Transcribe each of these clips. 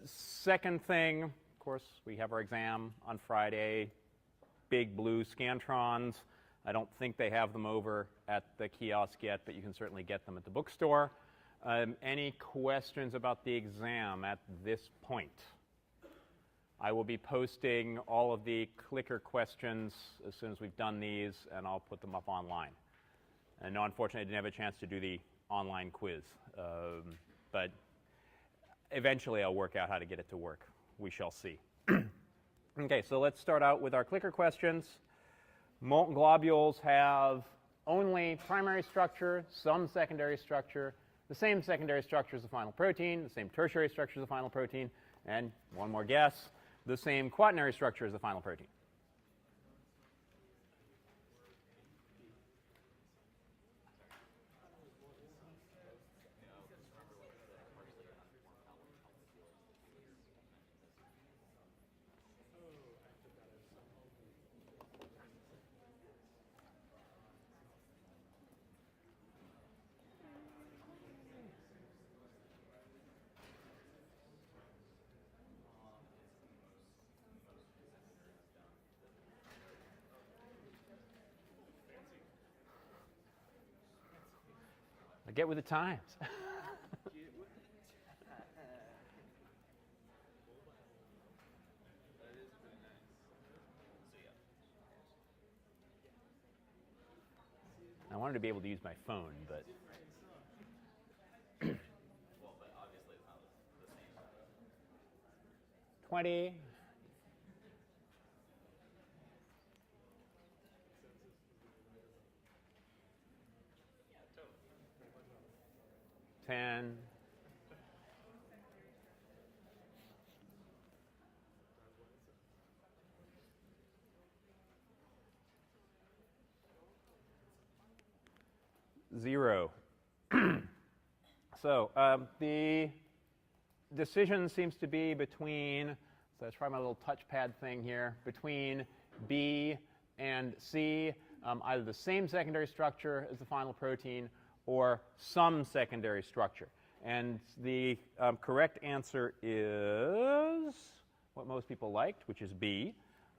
Second thing, of course, we have our exam on Friday. Big blue Scantrons. I don't think they have them over at the kiosk yet, but you can certainly get them at the bookstore. Any questions about the exam at this point? I will be posting all of the clicker questions as soon as we've done these, and I'll put them up online. And no, unfortunately, I didn't have a chance to do the online quiz. But eventually, I'll work out how to get it to work. We shall see. OK, so let's start out with our clicker questions. Molten globules have only primary structure, some secondary structure, the same secondary structure as the final protein, the same tertiary structure as the final protein, and one more guess, the same quaternary structure as the final protein. Get with the times. I wanted to be able to use my phone, but. Well, but obviously it's not the same. 20. Ten. Zero. So the decision seems to be between, so let's try my little touchpad thing here, between B and C, either the same secondary structure as the final protein or some secondary structure. And the correct answer is what most people liked, which is B.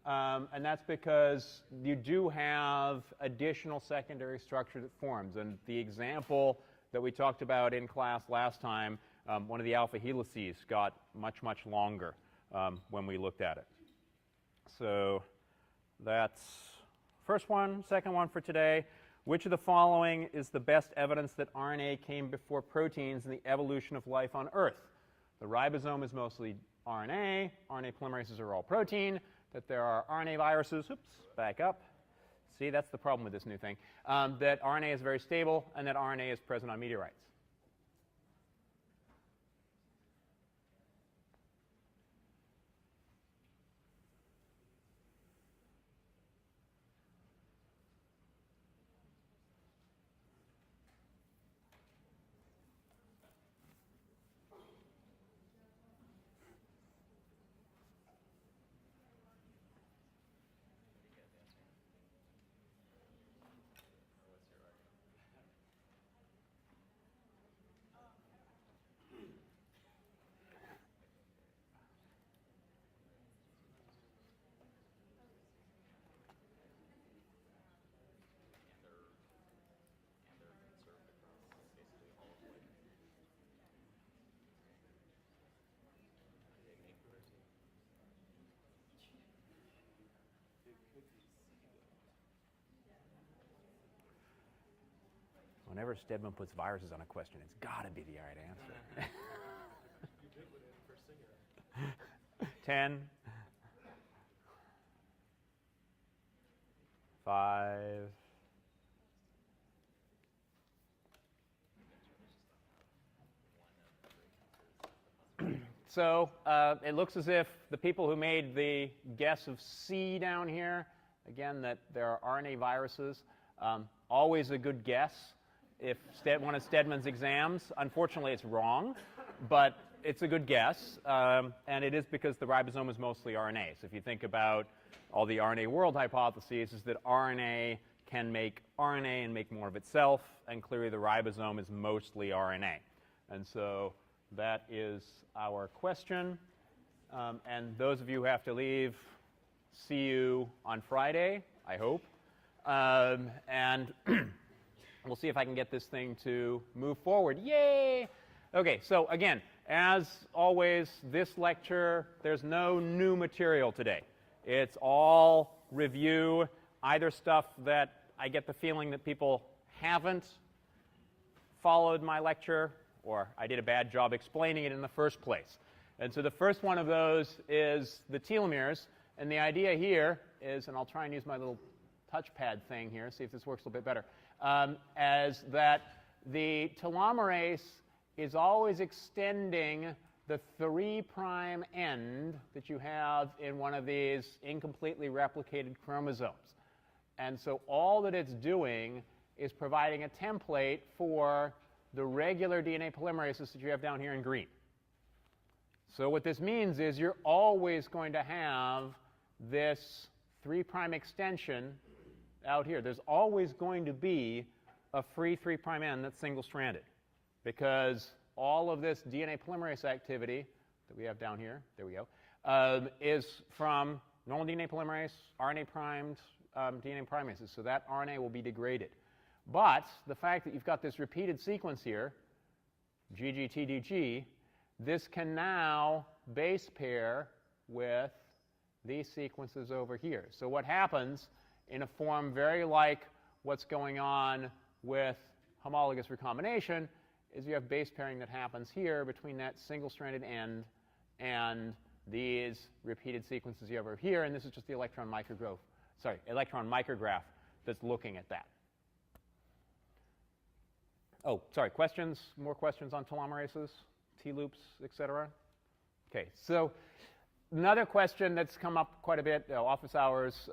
And that's because you do have additional secondary structure that forms. And the example that we talked about in class last time, one of the alpha helices got much, much longer when we looked at it. So that's first one. Second one for today. Which of the following is the best evidence that RNA came before proteins in the evolution of life on Earth? The ribosome is mostly RNA. RNA polymerases are all protein. That there are RNA viruses. Oops, back up. See, that's the problem with this new thing. That RNA is very stable, and that RNA is present on meteorites. Whenever Stedman puts viruses on a question, it's got to be the right answer. You did with it for Singer. 10. 5. So it looks as if the people who made the guess of C down here, again, that there are RNA viruses, always a good guess. If one of Stedman's exams, unfortunately, it's wrong, but it's a good guess, and it is because the ribosome is mostly RNA. So if you think about all the RNA world hypotheses, is that RNA can make RNA and make more of itself, and clearly the ribosome is mostly RNA. And so that is our question. And those of you who have to leave, see you on Friday, I hope. And we'll see if I can get this thing to move forward. Yay! OK, so again, as always, this lecture, there's no new material today. It's all review, either stuff that I get the feeling that people haven't followed my lecture, or I did a bad job explaining it in the first place. And so the first one of those is the telomeres. And the idea here is, and I'll try and use my little touchpad thing here, see if this works a little bit better, as that the telomerase is always extending the 3' end that you have in one of these incompletely replicated chromosomes. And so all that it's doing is providing a template for the regular DNA polymerases that you have down here in green. So what this means is you're always going to have this 3' extension out here. There's always going to be a free 3' end that's single-stranded, because all of this DNA polymerase activity that we have down here, there we go, is from normal DNA polymerase, RNA-primed DNA primases. So that RNA will be degraded. But the fact that you've got this repeated sequence here, GGTDG, this can now base pair with these sequences over here. So what happens in a form very like what's going on with homologous recombination is you have base pairing that happens here between that single-stranded end and these repeated sequences you have over here. And this is just the electron micrograph that's looking at that. Oh, sorry, questions? More questions on telomerases, T-loops, et cetera? OK, so another question that's come up quite a bit, office hours,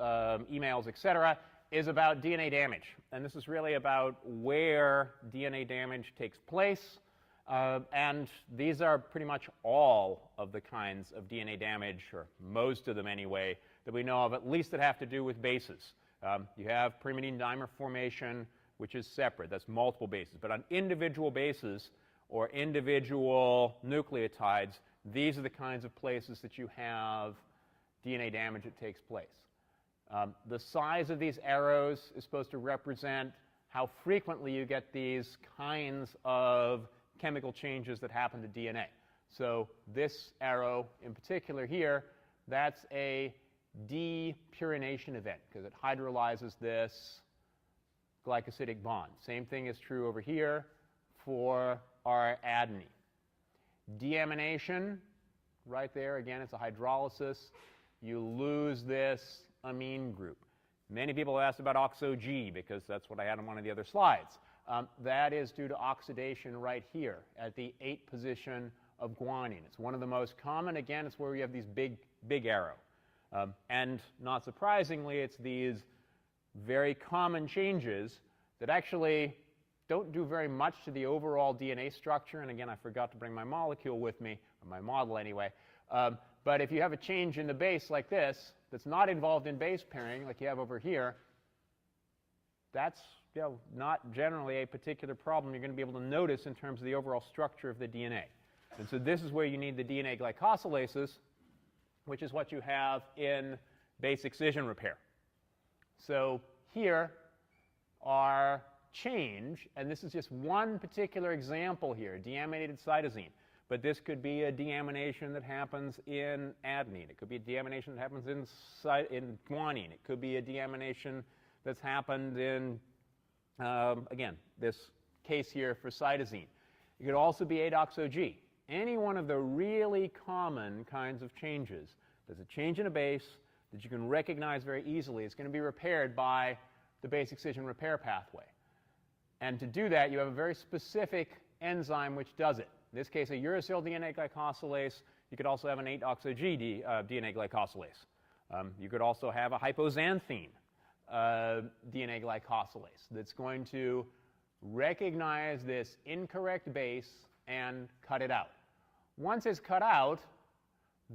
emails, et cetera, is about DNA damage. And this is really about where DNA damage takes place. And these are pretty much all of the kinds of DNA damage, or most of them anyway, that we know of, at least that have to do with bases. You have pyrimidine dimer formation, which is separate. That's multiple bases. But on individual bases or individual nucleotides, these are the kinds of places that you have DNA damage that takes place. The size of these arrows is supposed to represent how frequently you get these kinds of chemical changes that happen to DNA. So this arrow in particular here, that's a depurination event, because it hydrolyzes this glycosidic bond. Same thing is true over here for our adenine. Deamination, right there, again, it's a hydrolysis. You lose this amine group. Many people have asked about oxo-G, because that's what I had on one of the other slides. That is due to oxidation right here at the 8th position of guanine. It's one of the most common. Again, it's where we have these big arrow. And not surprisingly, it's these very common changes that actually don't do very much to the overall DNA structure. And again, I forgot to bring my molecule with me, or my model anyway. But if you have a change in the base like this that's not involved in base pairing, like you have over here, that's not generally a particular problem you're going to be able to notice in terms of the overall structure of the DNA. And so this is where you need the DNA glycosylases, which is what you have in base excision repair. So here our change, and this is just one particular example here, deaminated cytosine. But this could be a deamination that happens in adenine. It could be a deamination that happens in guanine. It could be a deamination that's happened in, again, this case here for cytosine. It could also be adoxo-G. Any one of the really common kinds of changes. There's a change in a base that you can recognize very easily. It's going to be repaired by the base excision repair pathway. And to do that, you have a very specific enzyme which does it. In this case, a uracil DNA glycosylase. You could also have an 8-oxo-G DNA glycosylase. You could also have a hypoxanthine DNA glycosylase that's going to recognize this incorrect base and cut it out. Once it's cut out,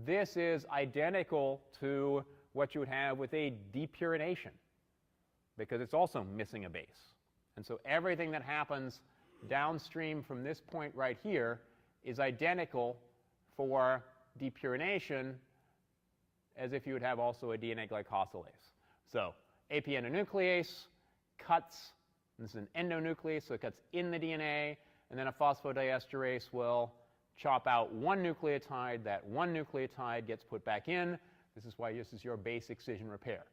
this is identical to what you would have with a depurination, because it's also missing a base. And so everything that happens downstream from this point right here is identical for depurination as if you would have also a DNA glycosylase. So AP endonuclease cuts, this is an endonuclease, so it cuts in the DNA, and then a phosphodiesterase will chop out one nucleotide. That one nucleotide gets put back in. This is why this is your base excision repair.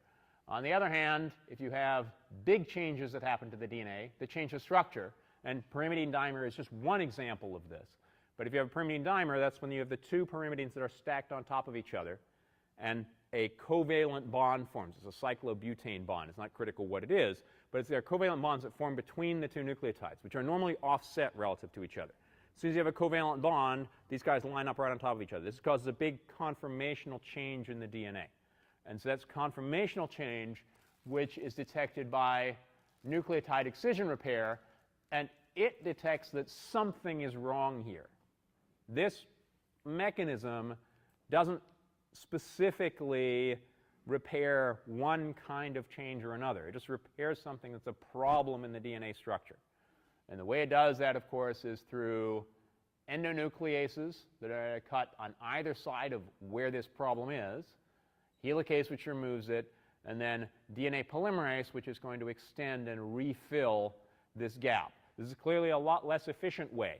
On the other hand, if you have big changes that happen to the DNA that change the structure, and pyrimidine dimer is just one example of this, but if you have a pyrimidine dimer, that's when you have the two pyrimidines that are stacked on top of each other, and a covalent bond forms. It's a cyclobutane bond. It's not critical what it is, but there are covalent bonds that form between the two nucleotides, which are normally offset relative to each other. As soon as you have a covalent bond, these guys line up right on top of each other. This causes a big conformational change in the DNA. And so that's conformational change, which is detected by nucleotide excision repair, and it detects that something is wrong here. This mechanism doesn't specifically repair one kind of change or another. It just repairs something that's a problem in the DNA structure. And the way it does that, of course, is through endonucleases that are cut on either side of where this problem is, helicase, which removes it, and then DNA polymerase, which is going to extend and refill this gap. This is clearly a lot less efficient way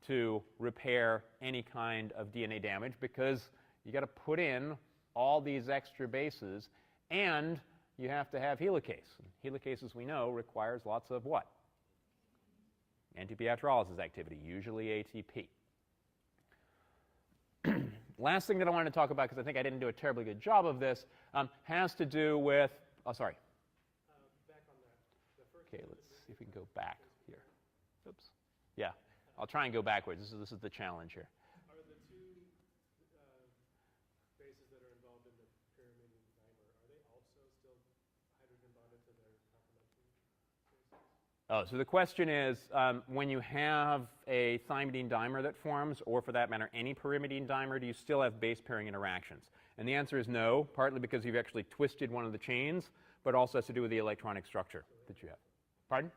to repair any kind of DNA damage because you got to put in all these extra bases, and you have to have helicase. Helicase, as we know, requires lots of what? NTP hydrolysis activity, usually ATP. Last thing that I wanted to talk about, because I think I didn't do a terribly good job of this, has to do with, oh, sorry. Back on that. The first Okay, let's see if we can go back here. Oops. Yeah, I'll try and go backwards. This is the challenge here. Are the two bases that are involved in the pyrimidine dimer, are they also still hydrogen bonded to their complementary bases? Oh, so the question is, when you have a thymidine dimer that forms, or for that matter, any pyrimidine dimer, do you still have base pairing interactions? And the answer is no, partly because you've actually twisted one of the chains, but also has to do with the electronic structure that you have. Pardon?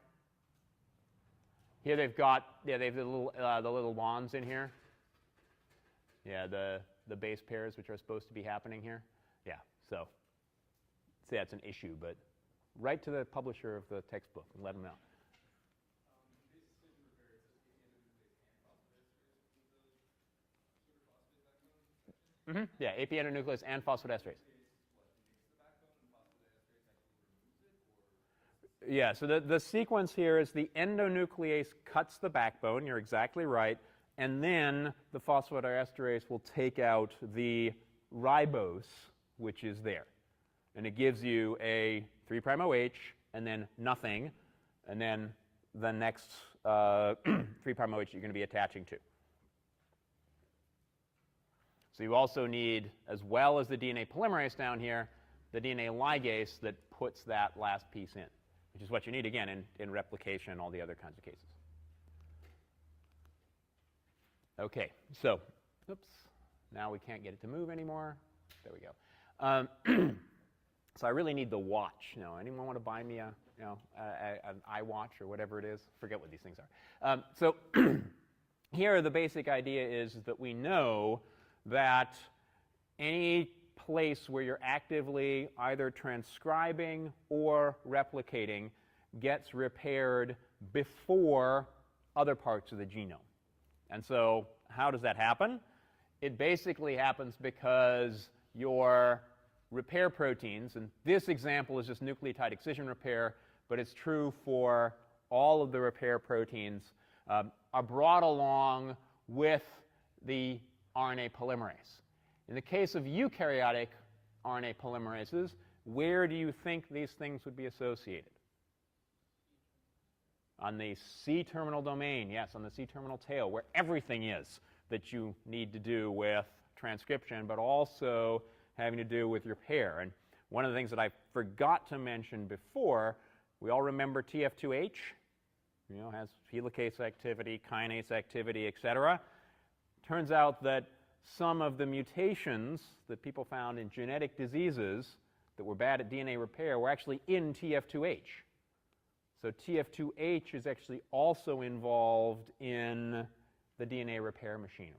Here they've got, yeah, they have the little bonds in here. Yeah, the base pairs which are supposed to be happening here. Yeah, so say that's an issue, but write to the publisher of the textbook and let them know. Mm-hmm. Yeah, AP endonuclease and phosphodiesterase. Yeah, so the sequence here is the endonuclease cuts the backbone, you're exactly right, and then the phosphodiesterase will take out the ribose, which is there. And it gives you a 3' OH, and then nothing, and then the next 3' OH you're going to be attaching to. So you also need, as well as the DNA polymerase down here, the DNA ligase that puts that last piece in, which is what you need, again, in replication and all the other kinds of cases. OK, so, oops, now we can't get it to move anymore. There we go. So I really need the watch. You know, anyone want to buy me an iWatch or whatever it is? Forget what these things are. So here the basic idea is that we know that any place where you're actively either transcribing or replicating gets repaired before other parts of the genome. And so how does that happen? It basically happens because your repair proteins, and this example is just nucleotide excision repair, but it's true for all of the repair proteins, are brought along with the RNA polymerase. In the case of eukaryotic RNA polymerases, where do you think these things would be associated? On the C-terminal domain, yes, on the C-terminal tail, where everything is that you need to do with transcription, but also having to do with repair. And one of the things that I forgot to mention before, we all remember TF2H, you know, has helicase activity, kinase activity, et cetera. Turns out that some of the mutations that people found in genetic diseases that were bad at DNA repair were actually in TF2H. So TF2H is actually also involved in the DNA repair machinery.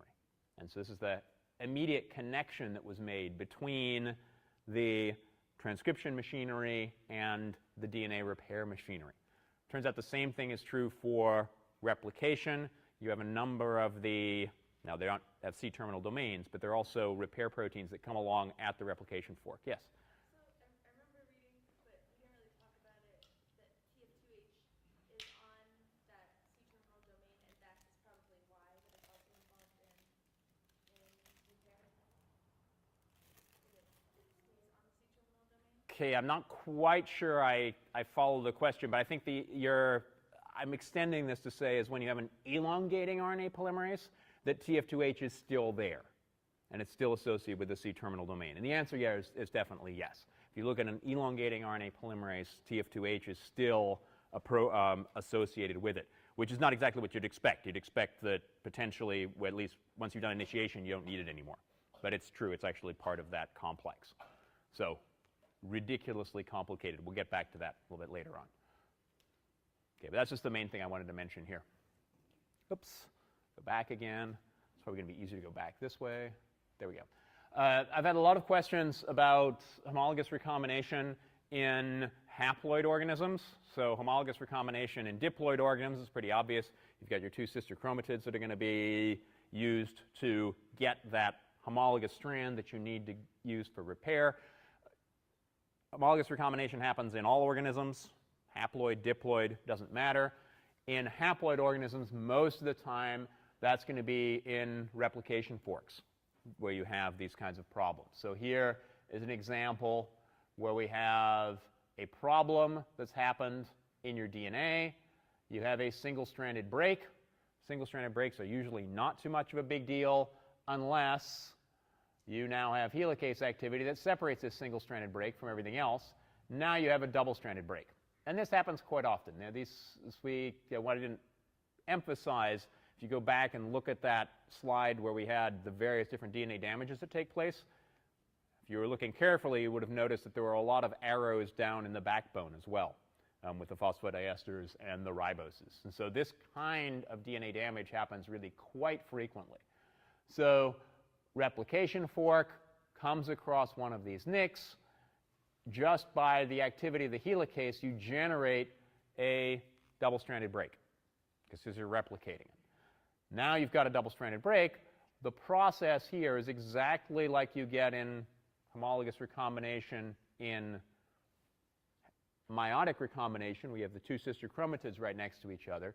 And so this is the immediate connection that was made between the transcription machinery and the DNA repair machinery. Turns out the same thing is true for replication. You have a number of the, now they don't have C-terminal domains, but they're also repair proteins that come along at the replication fork. Yes? So I remember reading, but we didn't really talk about it, that TF2H is on that C-terminal domain, and that is probably why that it's also involved in repair. It stays on the C-terminal domain. Okay, I'm not quite sure I follow the question, but I think I'm extending this to say is when you have an elongating RNA polymerase, that TF2H is still there, and it's still associated with the C-terminal domain. And the answer here is definitely yes. If you look at an elongating RNA polymerase, TF2H is still associated with it, which is not exactly what you'd expect. You'd expect that potentially, well, at least once you've done initiation, you don't need it anymore. But it's true. It's actually part of that complex. So ridiculously complicated. We'll get back to that a little bit later on. Okay, but that's just the main thing I wanted to mention here. Oops. Go back again. It's probably going to be easier to go back this way. There we go. I've had a lot of questions about homologous recombination in haploid organisms. So homologous recombination in diploid organisms is pretty obvious. You've got your two sister chromatids that are going to be used to get that homologous strand that you need to use for repair. Homologous recombination happens in all organisms. Haploid, diploid, doesn't matter. In haploid organisms, most of the time, that's going to be in replication forks where you have these kinds of problems. So here is an example where we have a problem that's happened in your DNA. You have a single-stranded break. Single-stranded breaks are usually not too much of a big deal unless you now have helicase activity that separates this single-stranded break from everything else. Now you have a double-stranded break. And this happens quite often. Now, what I didn't emphasize, if you go back and look at that slide where we had the various different DNA damages that take place, if you were looking carefully, you would have noticed that there were a lot of arrows down in the backbone as well, with the phosphodiesters and the riboses. And so this kind of DNA damage happens really quite frequently. So replication fork comes across one of these nicks. Just by the activity of the helicase, you generate a double-stranded break because you're replicating it. Now you've got a double-stranded break. The process here is exactly like you get in homologous recombination in meiotic recombination. We have the two sister chromatids right next to each other.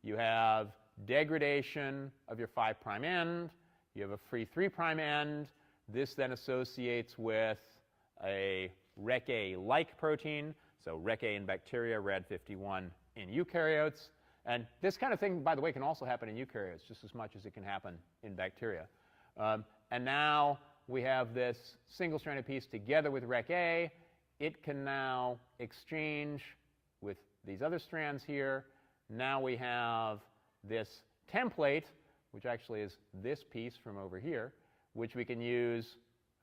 You have degradation of your 5' end. You have a free 3' end. This then associates with a REC-A-like protein, so REC-A in bacteria, RAD51 in eukaryotes. And this kind of thing, by the way, can also happen in eukaryotes just as much as it can happen in bacteria. And now we have this single-stranded piece together with REC-A. It can now exchange with these other strands here. Now we have this template, which actually is this piece from over here, which we can use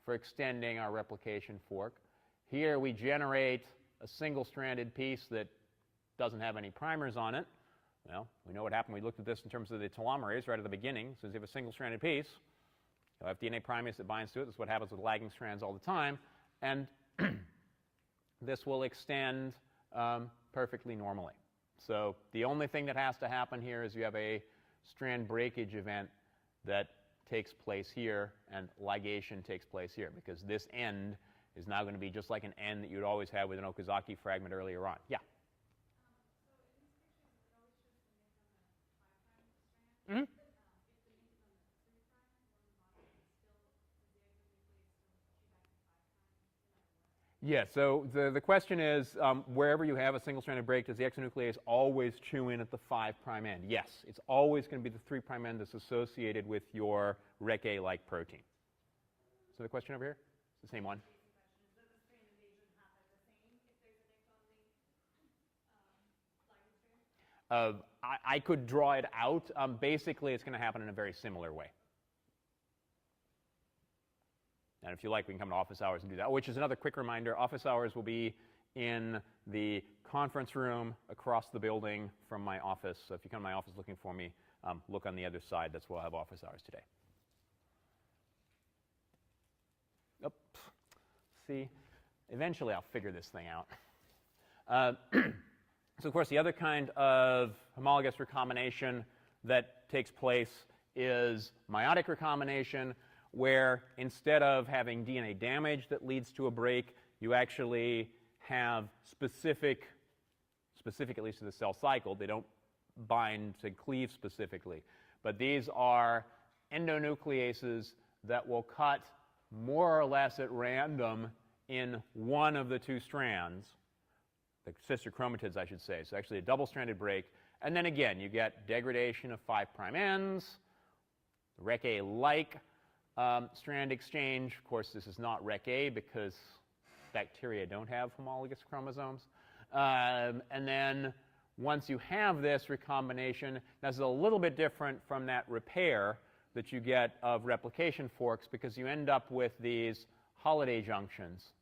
for extending our replication fork. Here we generate a single-stranded piece that doesn't have any primers on it. Well, we know what happened. We looked at this in terms of the telomerase right at the beginning. So if you have a single-stranded piece, you'll have DNA primase that binds to it. That's what happens with lagging strands all the time. And this will extend perfectly normally. So the only thing that has to happen here is you have a strand breakage event that takes place here, and ligation takes place here, because this end is now going to be just like an end that you'd always have with an Okazaki fragment earlier on. Yeah? So in these pictures, it always shows the nick on the 5' strand. Mm-hmm. If the nick is on the 3' or the model, is still the deoxynuclease still chew back to 5'? Yeah, so the question is, wherever you have a single-stranded break, does the exonuclease always chew in at the 5' end? Yes, it's always going to be the 3' end that's associated with your REC-A-like protein. So the question over here? It's the same one. Does the strand invasion happen the same if there's a nick on the ligand strand? I could draw it out. Basically, it's going to happen in a very similar way. And if you like, we can come to office hours and do that, which is another quick reminder. Office hours will be in the conference room across the building from my office. So if you come to my office looking for me, look on the other side. That's why we'll have office hours today. Oh, see, eventually I'll figure this thing out. So, of course, the other kind of homologous recombination that takes place is meiotic recombination, where instead of having DNA damage that leads to a break, you actually have specific at least to the cell cycle. They don't bind to cleave specifically. But these are endonucleases that will cut more or less at random in one of the two strands, the sister chromatids, I should say. So actually a double-stranded break. And then again, you get degradation of 5' ends, Rec A-like strand exchange. Of course, this is not Rec A because bacteria don't have homologous chromosomes. And then once you have this recombination, this is a little bit different from that repair that you get of replication forks, because you end up with these holiday junctions.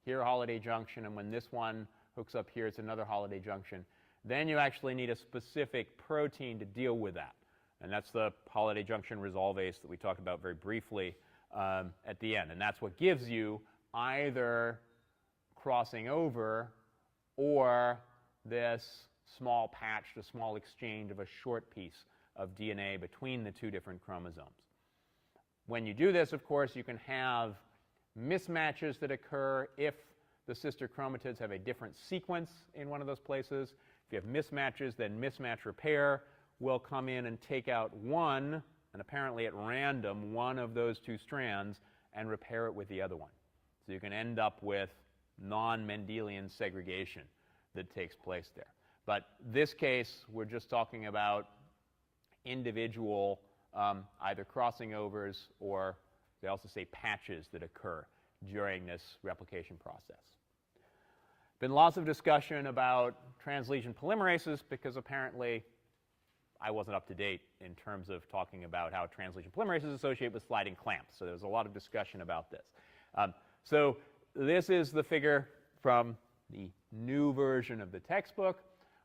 Here, holiday junction, and when this one hooks up here, it's another holiday junction. Then you actually need a specific protein to deal with that. And that's the holiday junction resolvase that we talked about very briefly at the end. And that's what gives you either crossing over or this small patch, a small exchange of a short piece of DNA between the two different chromosomes. When you do this, of course, you can have mismatches that occur if the sister chromatids have a different sequence in one of those places. If you have mismatches, then mismatch repair will come in and take out one, and apparently at random, one of those two strands and repair it with the other one. So you can end up with non-Mendelian segregation that takes place there. But this case, we're just talking about individual either crossing overs, or they also say patches that occur during this replication process. Been lots of discussion about translesion polymerases, because apparently I wasn't up to date in terms of talking about how translesion polymerases associate with sliding clamps. So there was a lot of discussion about this. So this is the figure from the new version of the textbook,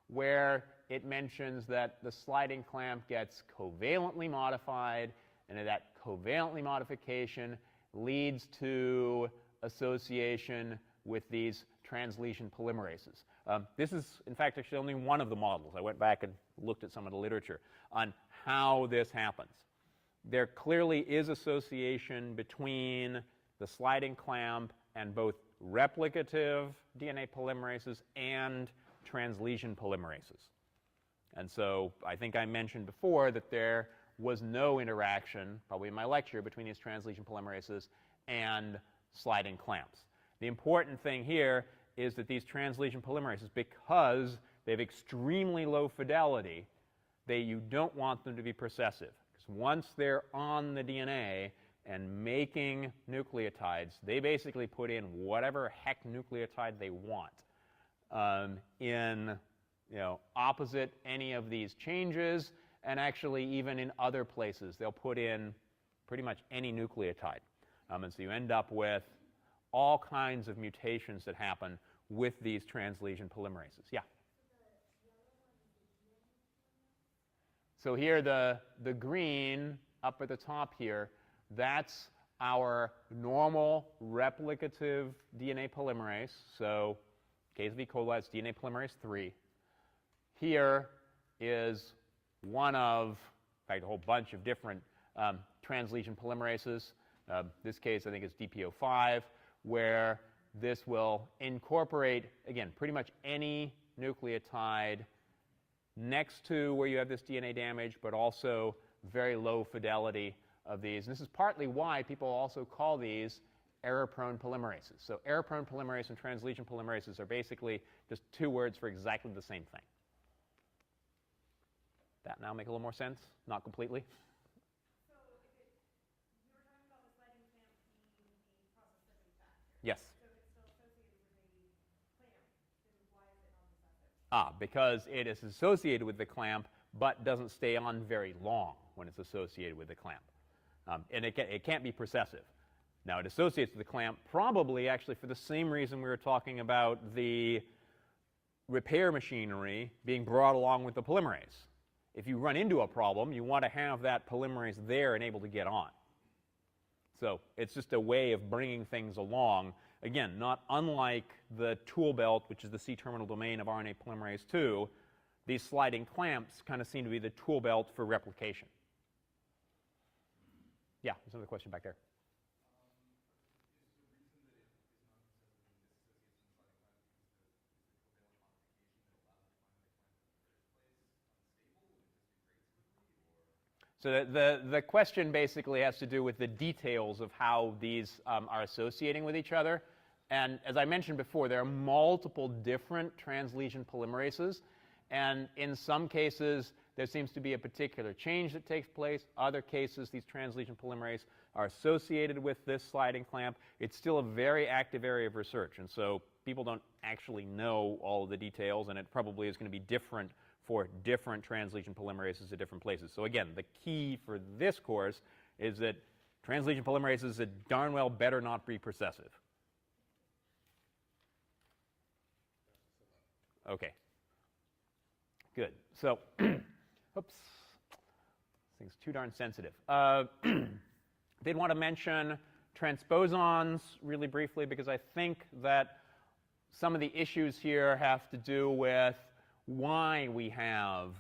where it mentions that the sliding clamp gets covalently modified, and that covalently modification leads to association with these translesion polymerases. This is, in fact, actually only one of the models. I went back and looked at some of the literature on how this happens. There clearly is association between the sliding clamp and both replicative DNA polymerases and translesion polymerases. And so I think I mentioned before that there was no interaction, probably in my lecture, between these translesion polymerases and sliding clamps. The important thing here is that these translesion polymerases, because they have extremely low fidelity, you don't want them to be processive. Because once they're on the DNA and making nucleotides, they basically put in whatever heck nucleotide they want in opposite any of these changes, and actually even in other places. They'll put in pretty much any nucleotide. And so you end up with all kinds of mutations that happen with these translesion polymerases. Yeah? So here the green up at the top here, that's our normal replicative DNA polymerase. So in case of E. coli, it's DNA polymerase 3. Here is one of, in fact, a whole bunch of different translesion polymerases. This case, I think, is DPO5, where this will incorporate, again, pretty much any nucleotide next to where you have this DNA damage, but also very low fidelity of these. And this is partly why people also call these error-prone polymerases. So error-prone polymerase and translesion polymerases are basically just two words for exactly the same thing. That now make a little more sense? Not completely? So if you were talking about the sliding clamp being a processivity factor. Yes. So if it's still associated with a clamp, then why is it non-processive? Because it is associated with the clamp, but doesn't stay on very long when it's associated with the clamp. And it can't be processive. Now, it associates with the clamp probably actually for the same reason we were talking about the repair machinery being brought along with the polymerase. if you run into a problem, you want to have that polymerase there and able to get on. So it's just a way of bringing things along. Again, not unlike the tool belt, which is the C-terminal domain of RNA polymerase II, these sliding clamps kind of seem to be the tool belt for replication. Yeah, there's another question back there. So the question basically has to do with the details of how these are associating with each other. And as I mentioned before, there are multiple different translesion polymerases. And in some cases, there seems to be a particular change that takes place. Other cases, these translesion polymerases are associated with this sliding clamp. It's still a very active area of research. And so people don't actually know all of the details, and it probably is going to be different for different translesion polymerases at different places. So again, the key for this course is that translesion polymerases that darn well better not be processive. Okay. Good. So, oops, this thing's too darn sensitive. Did want to mention transposons really briefly because I think that some of the issues here have to do with why we have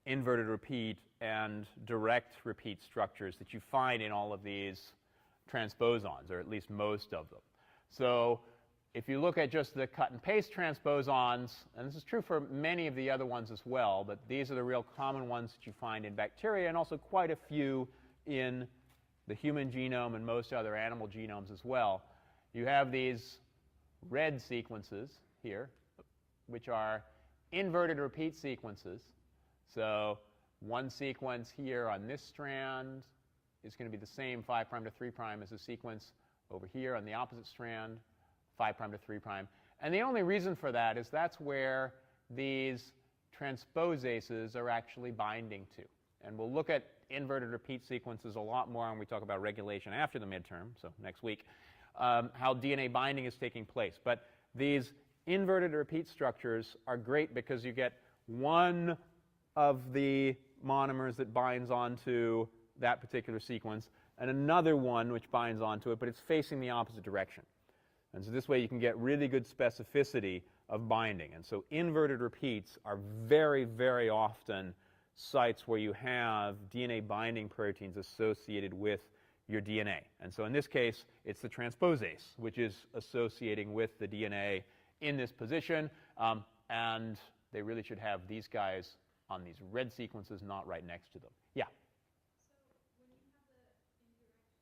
inverted repeat and direct repeat structures that you find in all of these transposons, or at least most of them. So if you look at just the cut and paste transposons, and this is true for many of the other ones as well, but these are the real common ones that you find in bacteria and also quite a few in the human genome and most other animal genomes as well. You have these red sequences here, which are inverted repeat sequences. So one sequence here on this strand is going to be the same 5' to 3' as a sequence over here on the opposite strand, 5' to 3'. And the only reason for that is that's where these transposases are actually binding to. And we'll look at inverted repeat sequences a lot more when we talk about regulation after the midterm, so next week, how DNA binding is taking place. But these inverted repeat structures are great because you get one of the monomers that binds onto that particular sequence and another one which binds onto it, but it's facing the opposite direction. And so this way you can get really good specificity of binding. And so inverted repeats are very, very often sites where you have DNA binding proteins associated with your DNA. And so in this case, it's the transposase, which is associating with the DNA in this position, and they really should have these guys on these red sequences, not right next to them. Yeah? So when you have the indirect repeated sequences,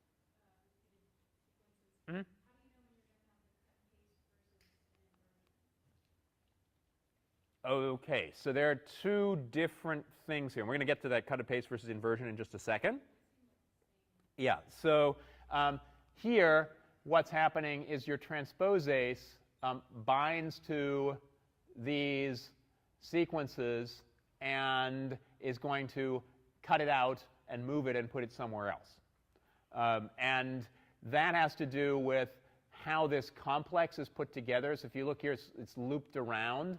Mm-hmm. how do you know when you're going to have the cut and paste versus an inversion? Okay, so there are two different things here. We're going to get to that cut and paste versus inversion in just a second. Yeah, so here what's happening is your transposase binds to these sequences and is going to cut it out and move it and put it somewhere else. And that has to do with how this complex is put together. So if you look here, it's looped around.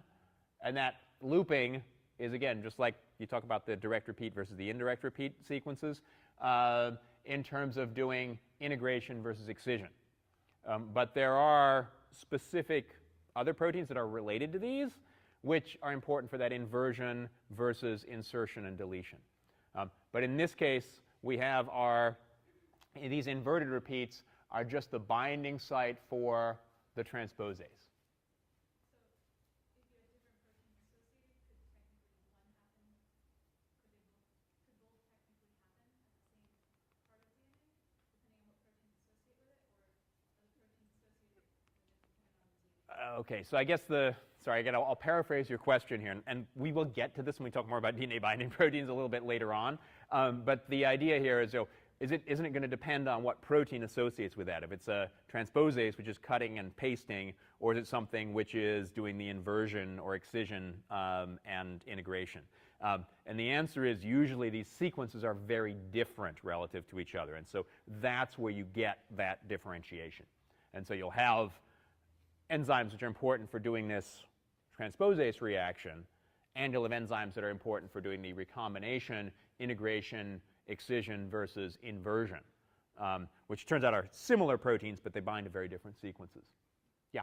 And that looping is, again, just like you talk about the direct repeat versus the indirect repeat sequences in terms of doing integration versus excision. But there are specific other proteins that are related to these, which are important for that inversion versus insertion and deletion. But in this case, we have these inverted repeats are just the binding site for the transposase. Okay, so I guess sorry, again, I'll paraphrase your question here, and we will get to this when we talk more about DNA binding proteins a little bit later on. But the idea here is, isn't it going to depend on what protein associates with that? If it's a transposase, which is cutting and pasting, or is it something which is doing the inversion or excision and integration? And the answer is usually these sequences are very different relative to each other, and so that's where you get that differentiation. And so you'll have enzymes which are important for doing this transposase reaction, and you'll have enzymes that are important for doing the recombination, integration, excision versus inversion, which turns out are similar proteins, but they bind to very different sequences. Yeah?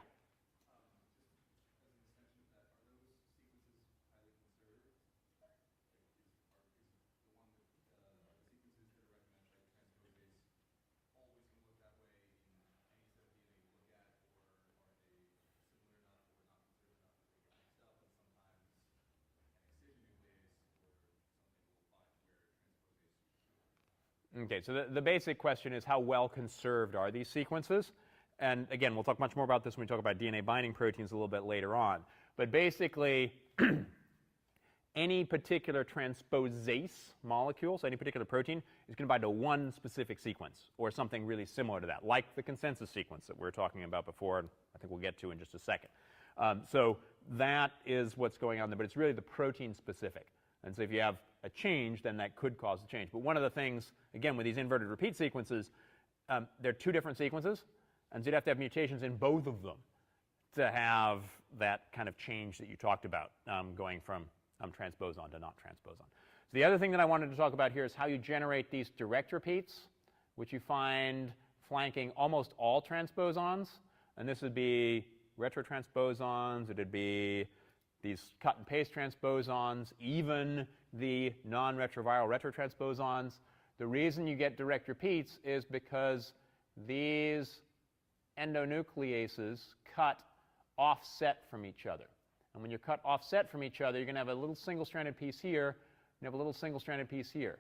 Okay, so the basic question is how well conserved are these sequences? And again, we'll talk much more about this when we talk about DNA binding proteins a little bit later on. But basically, any particular transposase molecule, so any particular protein, is going to bind to one specific sequence or something really similar to that, like the consensus sequence that we were talking about before, and I think we'll get to in just a second. So that is what's going on there, but it's really the protein specific. And so if you have a change, then that could cause a change. But one of the things, again, with these inverted repeat sequences, they're two different sequences, and so you'd have to have mutations in both of them to have that kind of change that you talked about, going from transposon to not transposon. So the other thing that I wanted to talk about here is how you generate these direct repeats, which you find flanking almost all transposons. And this would be retrotransposons, it would be these cut and paste transposons, even the non-retroviral retrotransposons. The reason you get direct repeats is because these endonucleases cut offset from each other. And when you're cut offset from each other, you're going to have a little single-stranded piece here, and have a little single-stranded piece here.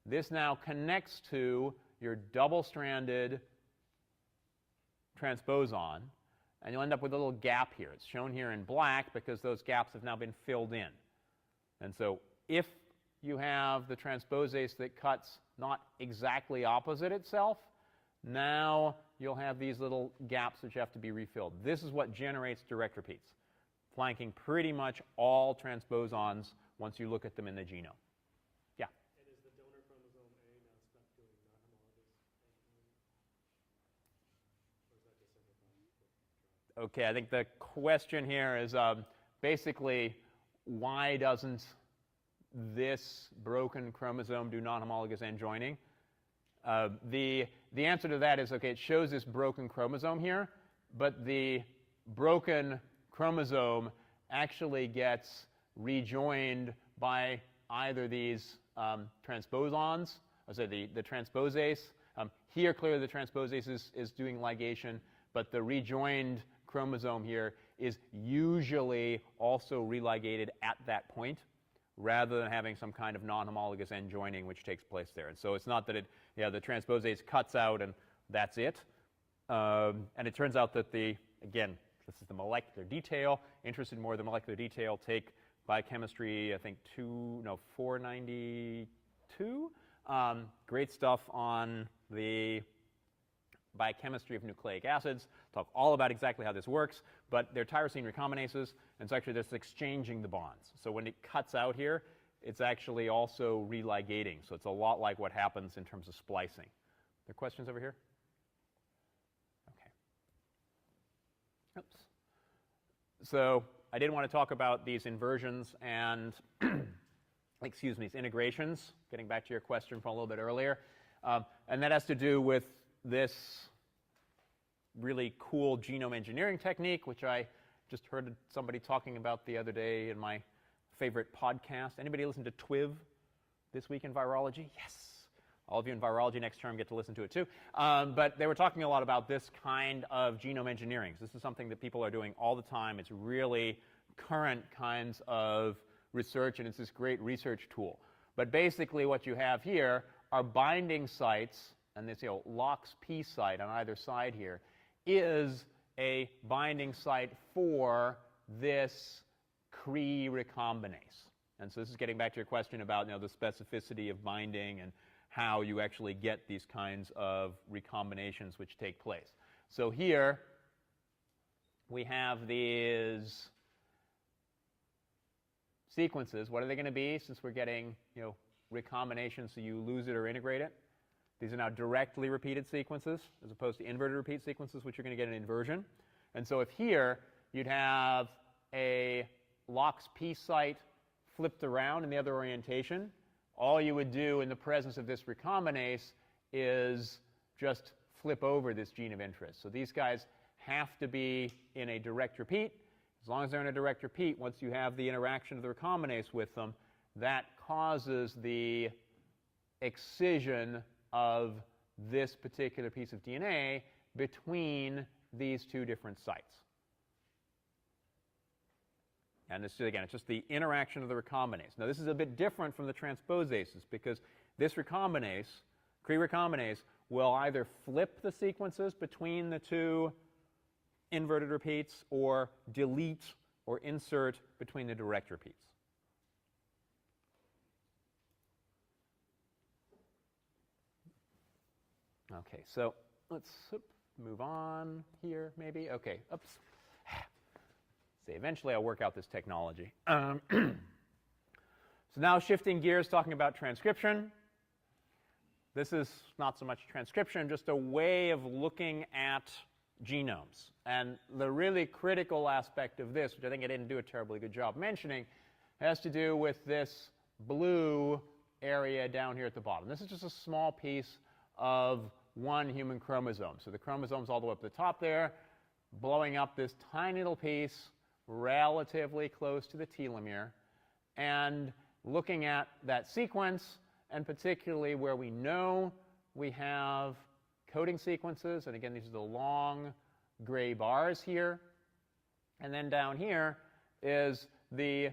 This now connects to your double-stranded transposon, and you'll end up with a little gap here. It's shown here in black because those gaps have now been filled in. And so if you have the transposase that cuts not exactly opposite itself, now you'll have these little gaps which have to be refilled. This is what generates direct repeats, flanking pretty much all transposons once you look at them in the genome. Yeah? And is the donor chromosome A now stuck doing non-homologous or is that just simplified? Okay, I think the question here is basically, why doesn't this broken chromosome do non-homologous end joining? The answer to that is, okay, it shows this broken chromosome here, but the broken chromosome actually gets rejoined by either these transposons, so the transposase. Here, clearly, the transposase is doing ligation, but the rejoined chromosome here is usually also religated at that point, rather than having some kind of non-homologous end joining which takes place there. And so it's not that the transposase cuts out and that's it. And it turns out that again, this is the molecular detail. Interested more in the molecular detail, take biochemistry, I think 492. Great stuff on the biochemistry of nucleic acids. Talk all about exactly how this works, but they're tyrosine recombinases, and so actually just exchanging the bonds. So when it cuts out here, it's actually also religating. So it's a lot like what happens in terms of splicing. There questions over here? Okay. Oops. So I did want to talk about these inversions and, excuse me, these integrations, getting back to your question from a little bit earlier. And that has to do with this really cool genome engineering technique, which I just heard somebody talking about the other day in my favorite podcast. Anybody listen to TWIV, This Week in Virology? Yes. All of you in virology next term get to listen to it too. But they were talking a lot about this kind of genome engineering. So this is something that people are doing all the time. It's really current kinds of research, and it's this great research tool. But basically what you have here are binding sites, and this LOX-P site on either side here is a binding site for this Cre recombinase. And so this is getting back to your question about the specificity of binding and how you actually get these kinds of recombinations which take place. So here we have these sequences. What are they going to be since we're getting recombination, so you lose it or integrate it? These are now directly repeated sequences as opposed to inverted repeat sequences, which you're going to get an inversion. And so if here you'd have a LOX-P site flipped around in the other orientation, all you would do in the presence of this recombinase is just flip over this gene of interest. So these guys have to be in a direct repeat. As long as they're in a direct repeat, once you have the interaction of the recombinase with them, that causes the excision of this particular piece of DNA between these two different sites. And this, again, it's just the interaction of the recombinase. Now, this is a bit different from the transposases because this recombinase, Cre-recombinase, will either flip the sequences between the two inverted repeats or delete or insert between the direct repeats. Okay, so let's move on here, maybe. Okay, oops. See, eventually I'll work out this technology. So now shifting gears, talking about transcription. This is not so much transcription, just a way of looking at genomes. And the really critical aspect of this, which I think I didn't do a terribly good job mentioning, has to do with this blue area down here at the bottom. This is just a small piece of one human chromosome. So the chromosome's all the way up at the top there, blowing up this tiny little piece relatively close to the telomere, and looking at that sequence, and particularly where we know we have coding sequences. And again, these are the long gray bars here. And then down here is the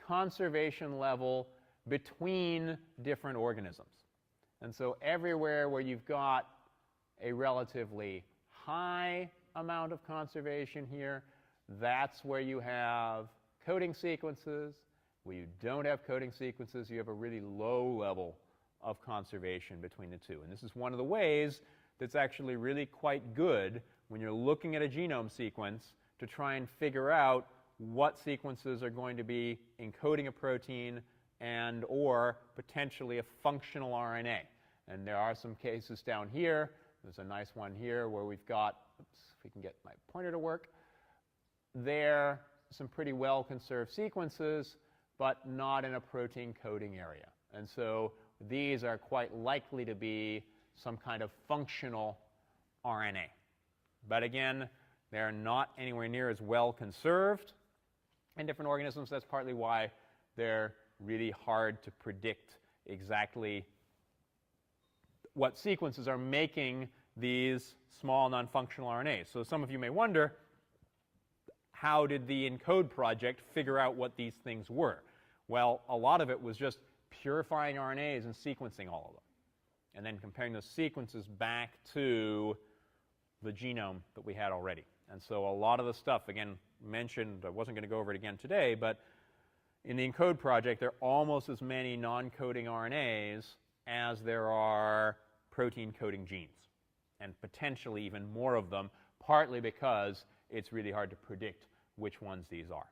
conservation level between different organisms. And so everywhere where you've got a relatively high amount of conservation here, that's where you have coding sequences. Where you don't have coding sequences, you have a really low level of conservation between the two. And this is one of the ways that's actually really quite good when you're looking at a genome sequence to try and figure out what sequences are going to be encoding a protein and or potentially a functional RNA. And there are some cases down here. There's a nice one here where we've got, oops, if we can get my pointer to work, there some pretty well conserved sequences, but not in a protein coding area. And so these are quite likely to be some kind of functional RNA. But again, they're not anywhere near as well conserved in different organisms. That's partly why they're really hard to predict exactly what sequences are making these small non-functional RNAs. So some of you may wonder, how did the ENCODE project figure out what these things were? Well, a lot of it was just purifying RNAs and sequencing all of them, and then comparing those sequences back to the genome that we had already. And so a lot of the stuff, again, mentioned, I wasn't going to go over it again today, but in the ENCODE project, there are almost as many non-coding RNAs as there are protein-coding genes, and potentially even more of them, partly because it's really hard to predict which ones these are.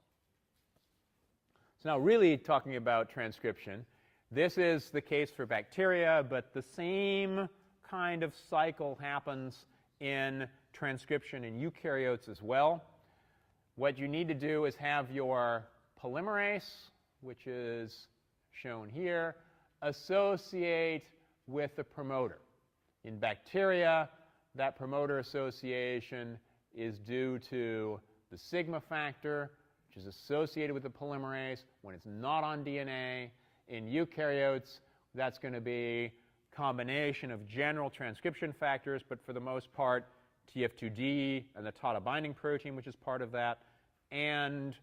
So now really talking about transcription, this is the case for bacteria, but the same kind of cycle happens in transcription in eukaryotes as well. What you need to do is have your polymerase, which is shown here, associate with the promoter. In bacteria, that promoter association is due to the sigma factor, which is associated with the polymerase when it's not on DNA. In eukaryotes, that's going to be a combination of general transcription factors, but for the most part, TF2D and the TATA binding protein, which is part of that, and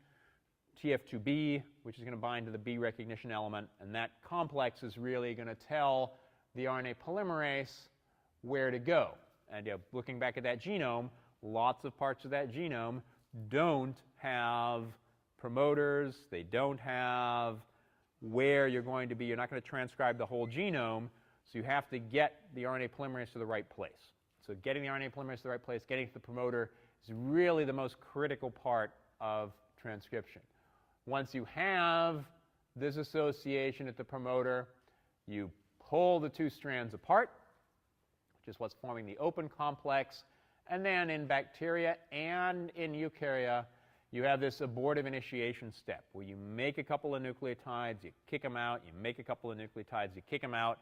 TF2B, which is going to bind to the B recognition element. And that complex is really going to tell the RNA polymerase where to go. And looking back at that genome, lots of parts of that genome don't have promoters. They don't have where you're going to be. You're not going to transcribe the whole genome, so you have to get the RNA polymerase to the right place. So getting the RNA polymerase to the right place, getting to the promoter, is really the most critical part of transcription. Once you have this association at the promoter, you pull the two strands apart, which is what's forming the open complex. And then in bacteria and in eukarya, you have this abortive initiation step where you make a couple of nucleotides, you kick them out, you make a couple of nucleotides, you kick them out.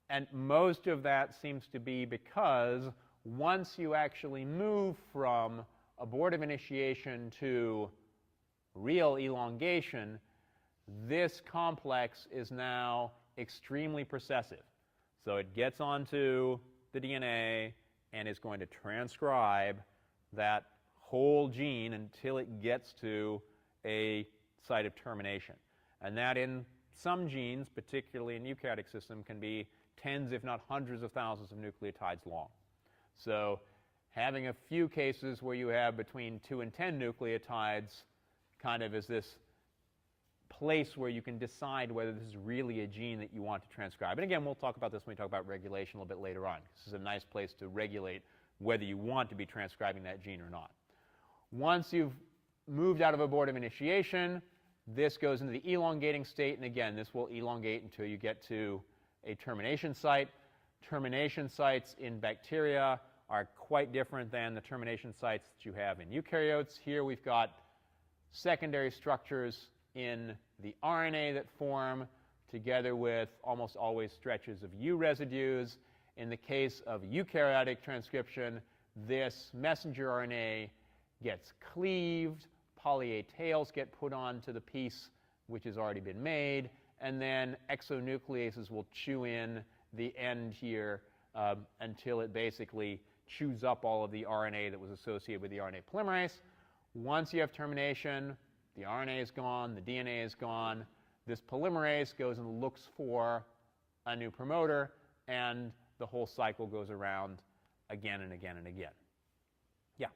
And most of that seems to be because once you actually move from abortive initiation to real elongation, this complex is now extremely processive. So it gets onto the DNA and is going to transcribe that whole gene until it gets to a site of termination. And that in some genes, particularly in the eukaryotic system, can be tens if not hundreds of thousands of nucleotides long. So having a few cases where you have between 2 and 10 nucleotides kind of is this place where you can decide whether this is really a gene that you want to transcribe. And again, we'll talk about this when we talk about regulation a little bit later on. This is a nice place to regulate whether you want to be transcribing that gene or not. Once you've moved out of abortive initiation, this goes into the elongating state. And again, this will elongate until you get to a termination site. Termination sites in bacteria are quite different than the termination sites that you have in eukaryotes. Here we've got secondary structures in the RNA that form together with almost always stretches of U residues. In the case of eukaryotic transcription, this messenger RNA gets cleaved, poly A tails get put onto the piece which has already been made, and then exonucleases will chew in the end here until it basically chews up all of the RNA that was associated with the RNA polymerase. Once you have termination, the RNA is gone, the DNA is gone. This polymerase goes and looks for a new promoter, and the whole cycle goes around again and again and again. Yeah? I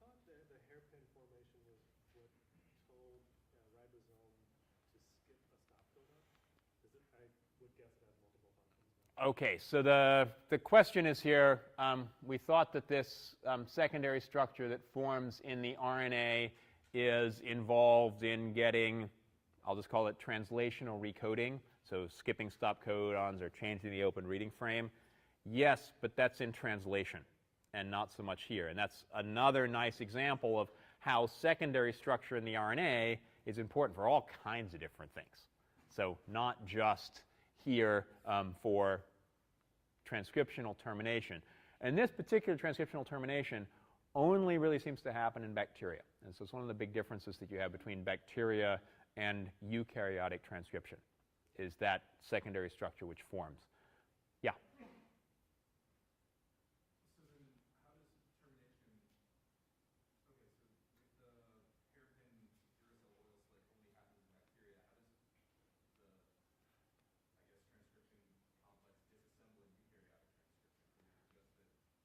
thought the hairpin formation was what told ribosome to skip a stop codon. I would guess it has multiple functions. Okay, so the question is here, we thought that this secondary structure that forms in the RNA is involved in getting, I'll just call it translational recoding, so skipping stop codons or changing the open reading frame. Yes, but that's in translation and not so much here. And that's another nice example of how secondary structure in the RNA is important for all kinds of different things. So not just here for transcriptional termination. And this particular transcriptional termination only really seems to happen in bacteria. And so it's one of the big differences that you have between bacteria and eukaryotic transcription, is that secondary structure which forms. Yeah? So then how does termination, okay, so with the hairpin uracil oil slick only happens in bacteria, how does the, I guess, transcription complex disassemble in eukaryotic transcription? Is it just that it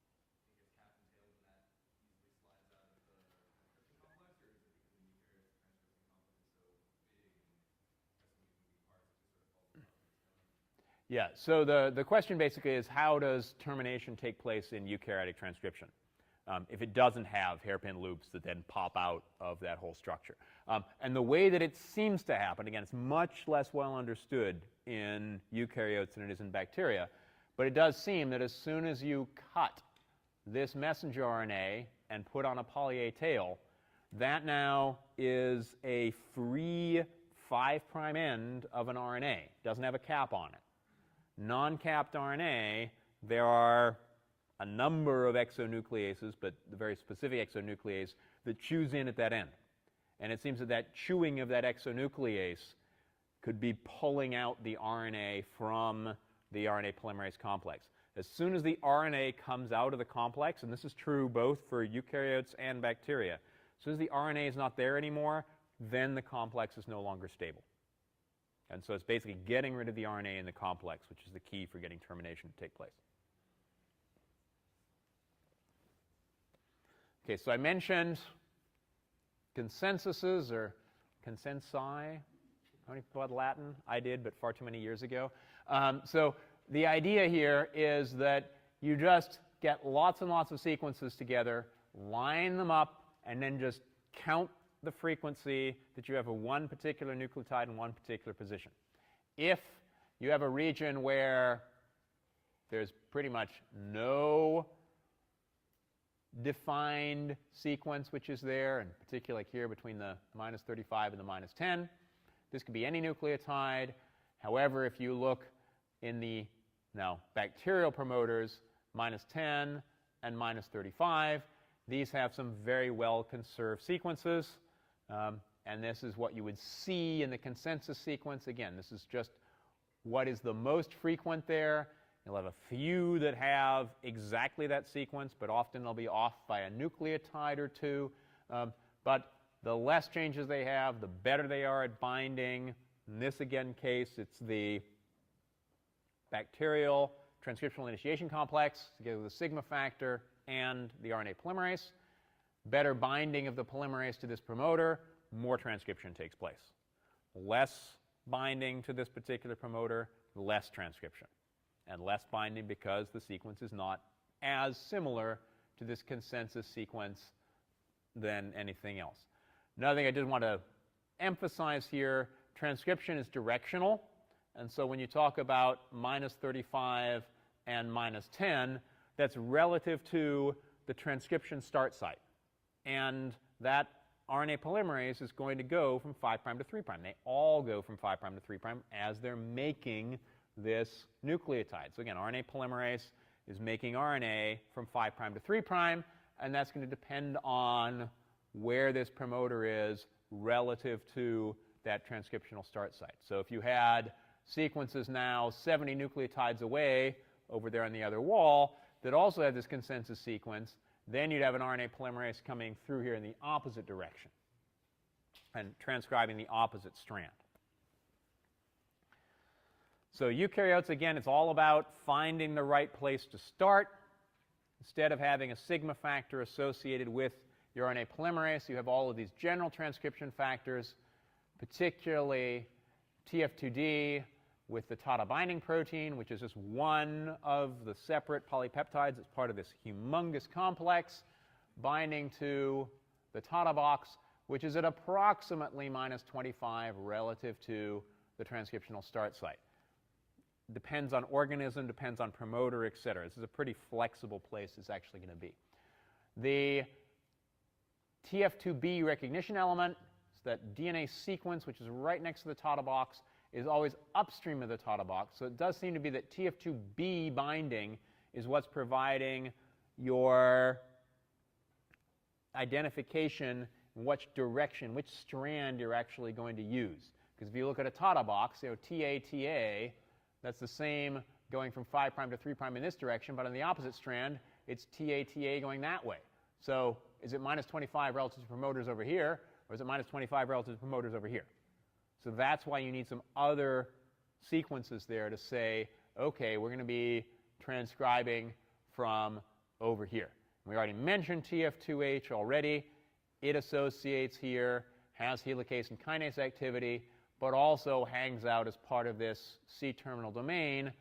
gets capped and tailed and that easily slides out of the transcription complex, or is it because the eukaryotic transcription complex is so big and has so many moving parts it just sort of falls apart? Yeah, so the question basically is, how does termination take place in eukaryotic transcription if it doesn't have hairpin loops that then pop out of that whole structure? And the way that it seems to happen, again, it's much less well understood in eukaryotes than it is in bacteria, but it does seem that as soon as you cut this messenger RNA and put on a poly A tail, that now is a free 5' end of an RNA. It doesn't have a cap on it. Non-capped RNA, there are a number of exonucleases, but the very specific exonuclease that chews in at that end. And it seems that that chewing of that exonuclease could be pulling out the RNA from the RNA polymerase complex. As soon as the RNA comes out of the complex, and this is true both for eukaryotes and bacteria, as soon as the RNA is not there anymore, then the complex is no longer stable. And so it's basically getting rid of the RNA in the complex, which is the key for getting termination to take place. Okay, so I mentioned consensuses or consensi. How many people had Latin? I did, but far too many years ago. So the idea here is that you just get lots and lots of sequences together, line them up, and then just count the frequency that you have of one particular nucleotide in one particular position. If you have a region where there's pretty much no defined sequence which is there, and particularly here between the -35 and the -10. This could be any nucleotide. However, if you look in the now bacterial promoters, -10 and -35, these have some very well conserved sequences. And this is what you would see in the consensus sequence. Again, this is just what is the most frequent there. You'll have a few that have exactly that sequence, but often they'll be off by a nucleotide or two. But the less changes they have, the better they are at binding. In this, again, case, it's the bacterial transcriptional initiation complex together with the sigma factor and the RNA polymerase. Better binding of the polymerase to this promoter, more transcription takes place. Less binding to this particular promoter, less transcription. And less binding because the sequence is not as similar to this consensus sequence than anything else. Another thing I did want to emphasize here, transcription is directional. And so when you talk about -35 and -10, that's relative to the transcription start site. And that RNA polymerase is going to go from 5' to 3'. They all go from 5' to 3' as they're making this nucleotide. So again, RNA polymerase is making RNA from 5' to 3', and that's going to depend on where this promoter is relative to that transcriptional start site. So if you had sequences now 70 nucleotides away over there on the other wall that also had this consensus sequence, then you'd have an RNA polymerase coming through here in the opposite direction and transcribing the opposite strand. So eukaryotes, again, it's all about finding the right place to start. Instead of having a sigma factor associated with your RNA polymerase, you have all of these general transcription factors, particularly TF2D with the TATA binding protein, which is just one of the separate polypeptides. It's part of this humongous complex binding to the TATA box, which is at approximately -25 relative to the transcriptional start site. Depends on organism, depends on promoter, et cetera. This is a pretty flexible place it's actually going to be. The TF2B recognition element, so that DNA sequence, which is right next to the TATA box, is always upstream of the TATA box. So it does seem to be that TF2B binding is what's providing your identification in which direction, which strand you're actually going to use. Because if you look at a TATA box, TA, that's the same going from 5' to 3' in this direction, but on the opposite strand, it's TA going that way. So is it -25 relative to promoters over here, or is it -25 relative to promoters over here? So that's why you need some other sequences there to say, okay, we're going to be transcribing from over here. We already mentioned TF2H already. It associates here, has helicase and kinase activity, but also hangs out as part of this C-terminal domain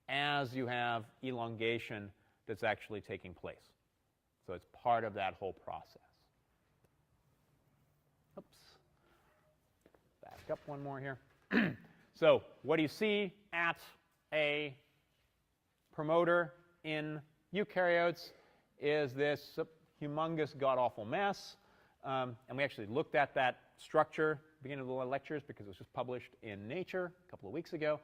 as you have elongation that's actually taking place. So it's part of that whole process. Oops. Back up one more here. So what do you see at a promoter in eukaryotes is this humongous god-awful mess. And we actually looked at that structure at the beginning of the lectures because it was just published in Nature a couple of weeks ago.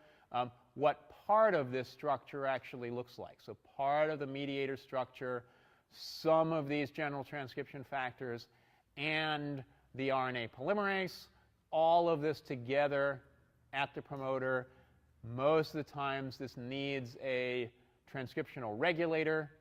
What part of this structure actually looks like. So part of the mediator structure, some of these general transcription factors, and the RNA polymerase, all of this together at the promoter. Most of the times this needs a transcriptional regulator.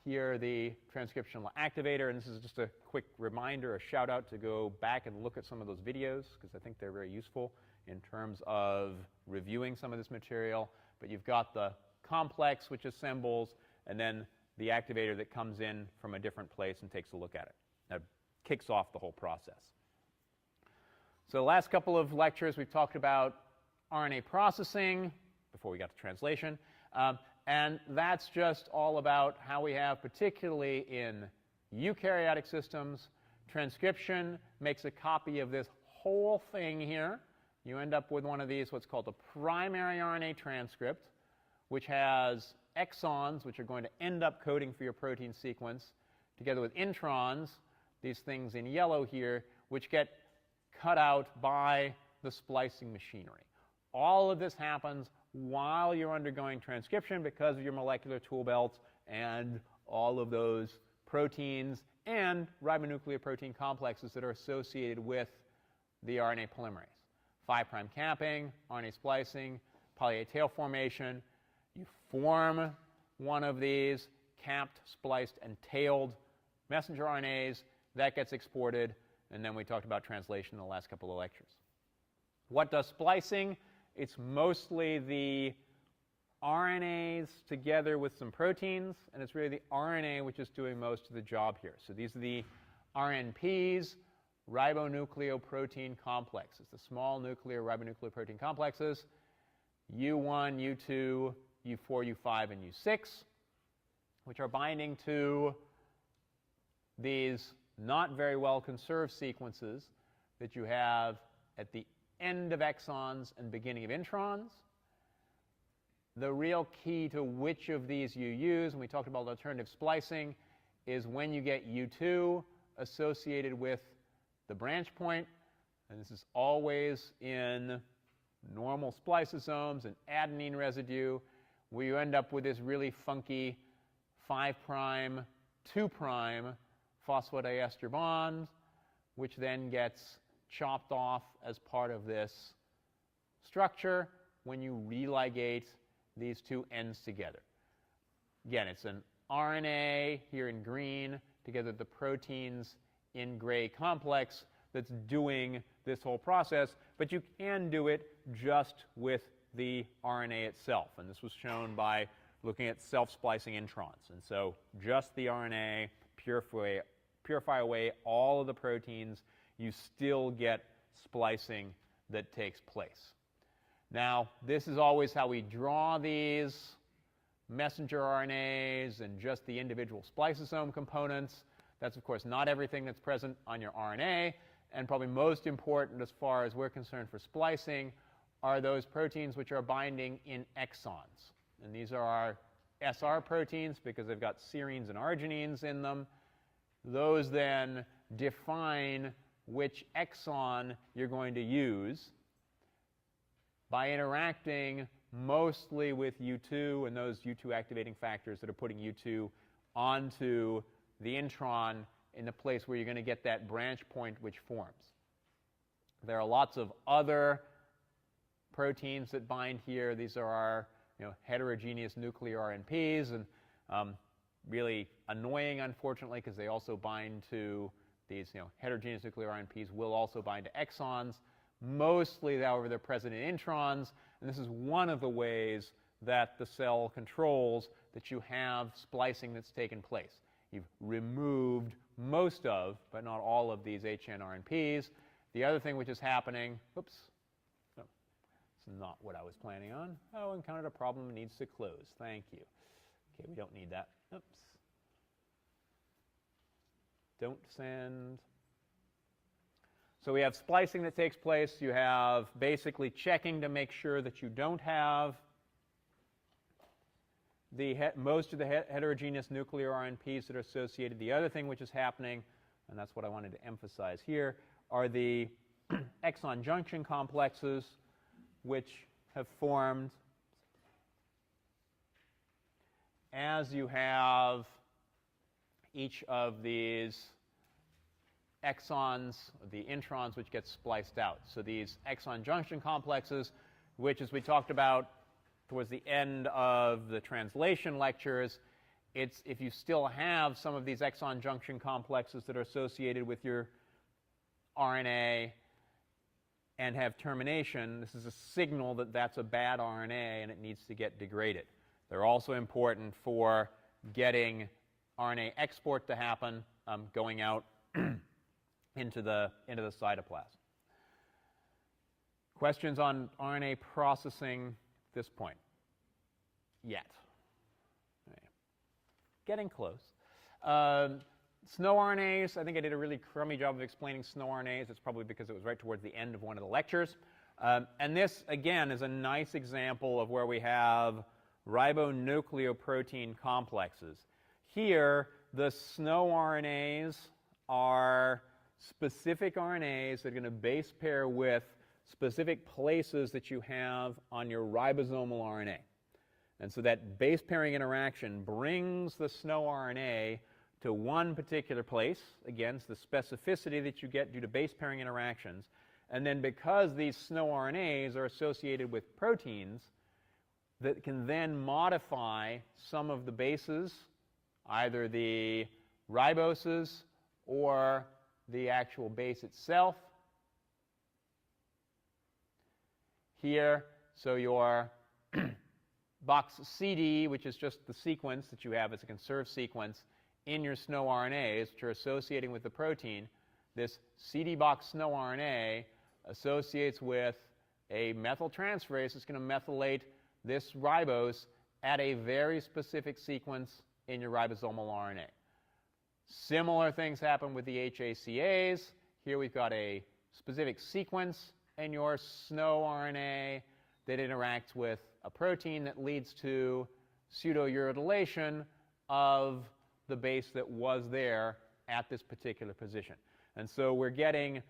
Here, the transcriptional activator, and this is just a quick reminder, a shout out to go back and look at some of those videos because I think they're very useful in terms of reviewing some of this material. But you've got the complex which assembles, and then the activator that comes in from a different place and takes a look at it. That kicks off the whole process. So the last couple of lectures we've talked about RNA processing before we got to translation. And that's just all about how we have, particularly in eukaryotic systems, transcription makes a copy of this whole thing here. You end up with one of these, what's called a primary RNA transcript, which has exons, which are going to end up coding for your protein sequence. together with introns, these things in yellow here, which get cut out by the splicing machinery. All of this happens while you're undergoing transcription because of your molecular tool belts and all of those proteins and ribonucleoprotein complexes that are associated with the RNA polymerase. 5' capping, RNA splicing, poly A tail formation. You form one of these capped, spliced, and tailed messenger RNAs. That gets exported, and then we talked about translation in the last couple of lectures. What does splicing? It's mostly the RNAs together with some proteins, and it's really the RNA which is doing most of the job here. So these are the RNPs, ribonucleoprotein complexes, the small nuclear ribonucleoprotein complexes, U1, U2, U4, U5, and U6, which are binding to these not very well conserved sequences that you have at the end of exons and beginning of introns. The real key to which of these you use, and we talked about alternative splicing, is when you get U2 associated with the branch point, and this is always in normal spliceosomes and adenine residue, where you end up with this really funky 5', 2' phosphodiester bond, which then gets chopped off as part of this structure when you religate these two ends together. Again, it's an RNA here in green together with the proteins in gray complex that's doing this whole process, but you can do it just with the RNA itself. And this was shown by looking at self-splicing introns. And so just the RNA, purify away all of the proteins, you still get splicing that takes place. Now, this is always how we draw these messenger RNAs and just the individual spliceosome components. That's, of course, not everything that's present on your RNA. And probably most important as far as we're concerned for splicing are those proteins which are binding in exons. And these are our SR proteins because they've got serines and arginines in them. Those then define which exon you're going to use by interacting mostly with U2 and those U2 activating factors that are putting U2 onto the intron in the place where you're going to get that branch point which forms. There are lots of other proteins that bind here. These are our heterogeneous nuclear RNPs, and really annoying, unfortunately, because they also bind to these heterogeneous nuclear RNPs will also bind to exons. Mostly, however, they're present in introns, and this is one of the ways that the cell controls that you have splicing that's taken place. You've removed most of, but not all of these HNRNPs. The other thing which is happening, oops, no, it's not what I was planning on. Oh, encountered a problem, needs to close. Thank you. Okay, we don't need that. Oops. Don't send. So we have splicing that takes place. You have basically checking to make sure that you don't have most of the heterogeneous nuclear RNPs that are associated. The other thing which is happening, and that's what I wanted to emphasize here, are the exon junction complexes which have formed as you have each of these exons, the introns, which get spliced out. So these exon junction complexes, which, as we talked about towards the end of the translation lectures, it's if you still have some of these exon junction complexes that are associated with your RNA and have termination, this is a signal that that's a bad RNA and it needs to get degraded. They're also important for getting RNA export to happen, going out into the cytoplasm. Questions on RNA processing at this point? Yet. Okay. Getting close. Snow RNAs, I think I did a really crummy job of explaining snow RNAs. It's probably because it was right towards the end of one of the lectures. And this, again, is a nice example of where we have ribonucleoprotein complexes. Here, the snow RNAs are specific RNAs that are going to base pair with specific places that you have on your ribosomal RNA. And so that base pairing interaction brings the snow RNA to one particular place. Again, it's the specificity that you get due to base pairing interactions. And then because these snow RNAs are associated with proteins that can then modify some of the bases, either the riboses or the actual base itself. Here, so your box CD, which is just the sequence that you have as a conserved sequence in your snow RNAs, which are associating with the protein, this CD box snow RNA associates with a methyltransferase that's going to methylate this ribose at a very specific sequence in your ribosomal RNA. Similar things happen with the HACAs. Here we've got a specific sequence in your snow RNA that interacts with a protein that leads to pseudouridylation of the base that was there at this particular position. And so we're getting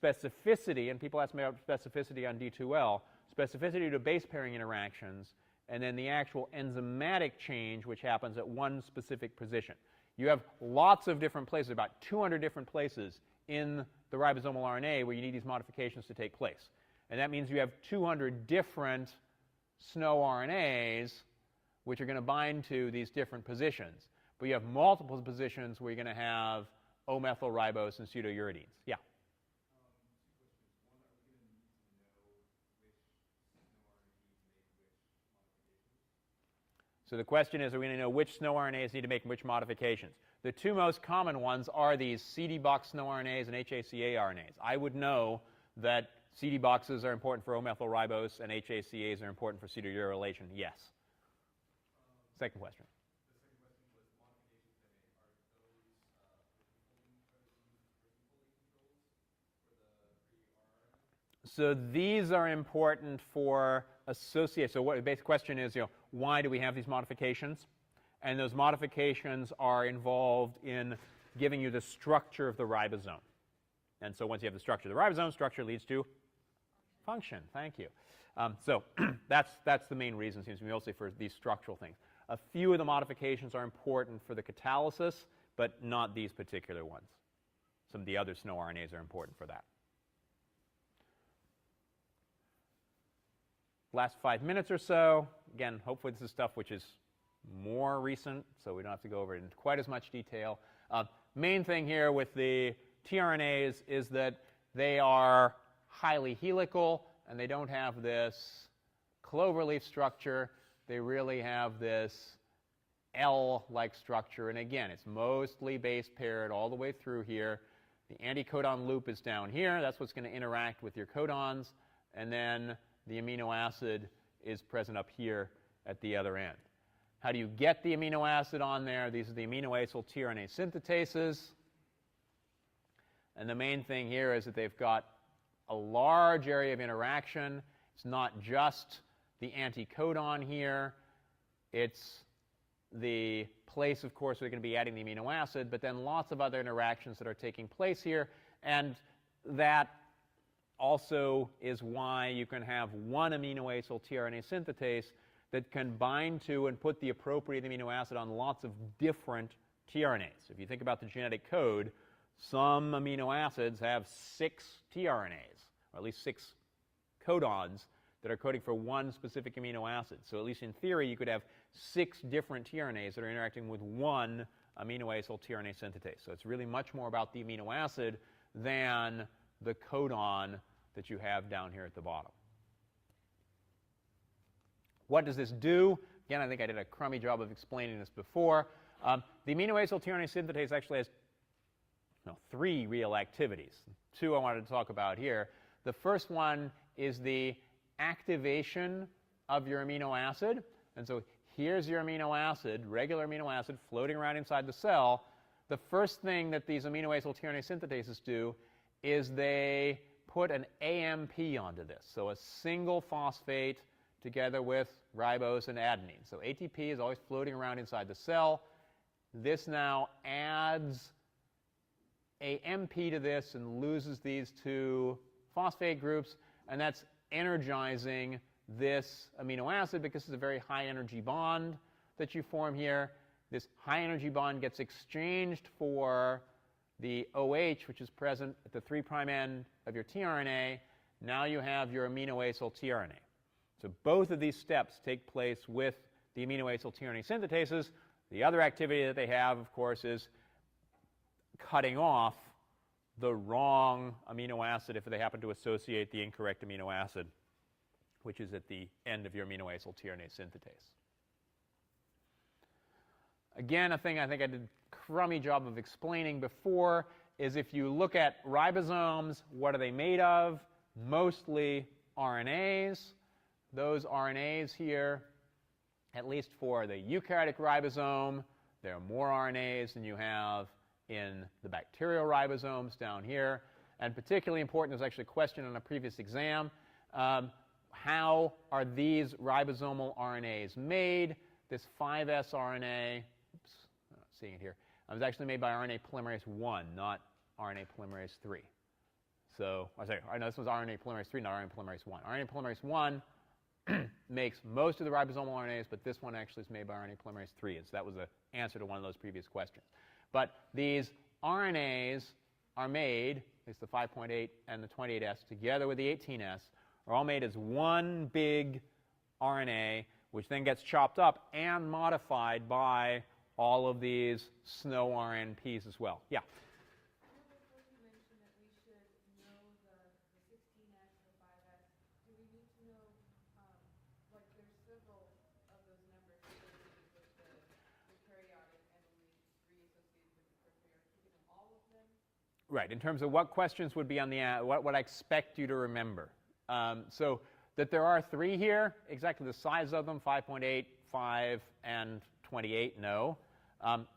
specificity, and people ask me about specificity on D2L, specificity to base pairing interactions, and then the actual enzymatic change which happens at one specific position. You have lots of different places, about 200 different places in the ribosomal RNA where you need these modifications to take place. And that means you have 200 different snow RNAs which are going to bind to these different positions. But you have multiple positions where you're going to have O-methylribose and pseudouridines. Yeah? So the question is, are we going to know which snow RNAs need to make which modifications? The two most common ones are these CD box snow RNAs and HACA RNAs. I would know that CD boxes are important for O-methylribose and HACAs are important for pseudouridylation. Yes. Second question. So these are important for associate. So what the basic question is, why do we have these modifications? And those modifications are involved in giving you the structure of the ribosome. And so once you have the structure of the ribosome, structure leads to function. Thank you. So that's the main reason, seems to me, mostly for these structural things. A few of the modifications are important for the catalysis, but not these particular ones. Some of the other snow RNAs are important for that. Last 5 minutes or so. Again, hopefully this is stuff which is more recent, so we don't have to go over it in quite as much detail. Main thing here with the tRNAs is that they are highly helical, and they don't have this cloverleaf structure. They really have this L-like structure. And again, it's mostly base paired all the way through here. The anticodon loop is down here. That's what's going to interact with your codons. And then the amino acid is present up here at the other end. How do you get the amino acid on there? These are the aminoacyl tRNA synthetases. And the main thing here is that they've got a large area of interaction. It's not just the anticodon here. It's the place, of course, where they're going to be adding the amino acid, but then lots of other interactions that are taking place here. And that also is why you can have one aminoacyl tRNA synthetase that can bind to and put the appropriate amino acid on lots of different tRNAs. If you think about the genetic code, some amino acids have 6 tRNAs, or at least 6 codons that are coding for one specific amino acid. So at least in theory, you could have 6 different tRNAs that are interacting with one aminoacyl tRNA synthetase. So it's really much more about the amino acid than the codon that you have down here at the bottom. What does this do? Again, I think I did a crummy job of explaining this before. The aminoacyl tRNA synthetase actually has 3 real activities. 2 I wanted to talk about here. The first one is the activation of your amino acid. And so here's your amino acid, regular amino acid, floating around inside the cell. The first thing that these aminoacyl tRNA synthetases do is they put an AMP onto this. So a single phosphate together with ribose and adenine. So ATP is always floating around inside the cell. This now adds a MP to this and loses these two phosphate groups, and that's energizing this amino acid because it's a very high energy bond that you form here. This high energy bond gets exchanged for the OH, which is present at the 3' end of your tRNA. Now you have your aminoacyl tRNA. So both of these steps take place with the aminoacyl tRNA synthetases. The other activity that they have, of course, is cutting off the wrong amino acid if they happen to associate the incorrect amino acid, which is at the end of your aminoacyl tRNA synthetase. Again, a thing I think I did a crummy job of explaining before is if you look at ribosomes, what are they made of? Mostly RNAs. Those RNAs here, at least for the eukaryotic ribosome, there are more RNAs than you have in the bacterial ribosomes down here. And particularly important, there's actually a question on a previous exam. How are these ribosomal RNAs made? This 5S RNA, oops, I'm not seeing it here, was actually made by RNA polymerase 1, not RNA polymerase 3. So, I know this was RNA polymerase 3, not RNA polymerase 1. RNA polymerase 1 makes most of the ribosomal RNAs, but this one actually is made by RNA polymerase 3. And so that was the answer to one of those previous questions. But these RNAs are made, at least the 5.8 and the 28S, together with the 18S, are all made as one big RNA, which then gets chopped up and modified by all of these SNO RNPs as well. Yeah? Right, in terms of what questions would be on the, what I expect you to remember. So that there are 3 here, exactly the size of them, 5.8, 5, and 28, no.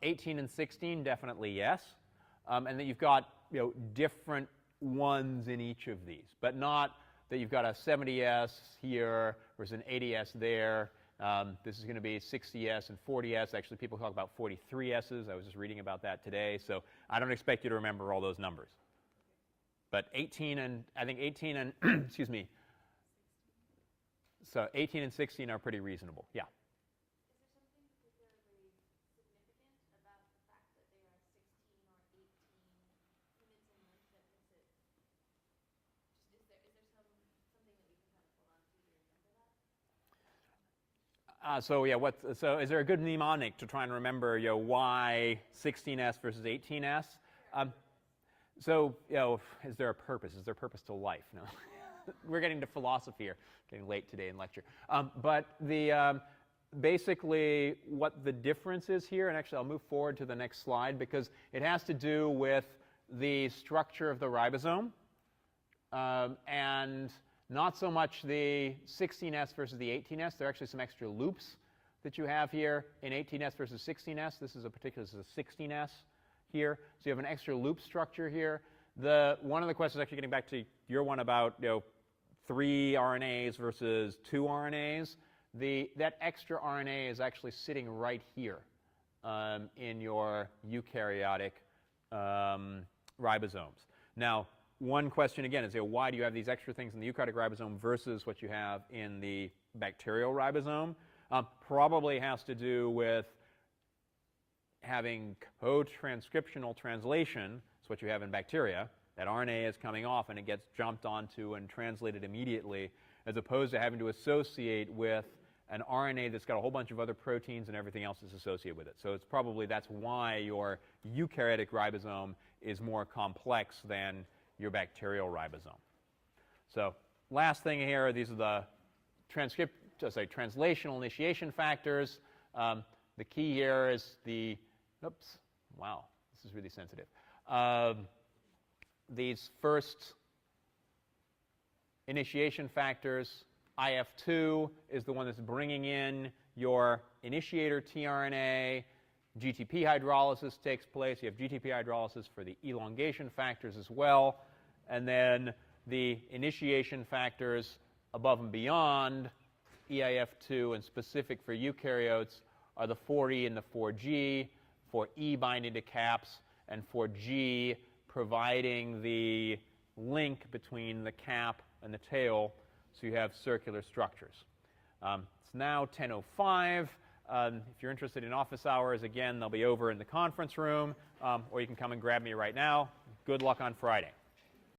18 and 16, definitely yes. And that you've got different ones in each of these, but not that you've got a 70S here versus an 80S there. This is going to be 60S and 40S. Actually, people talk about 43Ss. I was just reading about that today. So I don't expect you to remember all those numbers. But 18 and, I think 18 and, excuse me, so 18 and 16 are pretty reasonable. Yeah? Is there something particularly significant about the fact that they are 16 or 18 units in length that makes it, just, is there something that you can kind of hold on to remember that? So yeah, so is there a good mnemonic to try and remember why 16S versus 18S? So is there a purpose? Is there a purpose to life? No. We're getting to philosophy here. Getting late today in lecture. But the basically what the difference is here, and actually I'll move forward to the next slide because it has to do with the structure of the ribosome and not so much the 16S versus the 18S. There are actually some extra loops that you have here in 18S versus 16S. This is a 16S here. So you have an extra loop structure here. One of the questions, actually getting back to your one about 3 RNAs versus 2 RNAs, that extra RNA is actually sitting right here in your eukaryotic ribosomes. Now, one question again is, why do you have these extra things in the eukaryotic ribosome versus what you have in the bacterial ribosome? Probably has to do with having co-transcriptional translation. It's what you have in bacteria. That RNA is coming off and it gets jumped onto and translated immediately, as opposed to having to associate with an RNA that's got a whole bunch of other proteins and everything else that's associated with it. So it's probably that's why your eukaryotic ribosome is more complex than your bacterial ribosome. So last thing here, these are the translational initiation factors. The key here is oops, wow, this is really sensitive. These first initiation factors, IF2 is the one that's bringing in your initiator tRNA. GTP hydrolysis takes place. You have GTP hydrolysis for the elongation factors as well. And then the initiation factors above and beyond EIF2 and specific for eukaryotes are the 4E and the 4G. for E binding to caps, and for G providing the link between the cap and the tail, so you have circular structures. It's now 10:05. If you're interested in office hours, again, they'll be over in the conference room, or you can come and grab me right now. Good luck on Friday.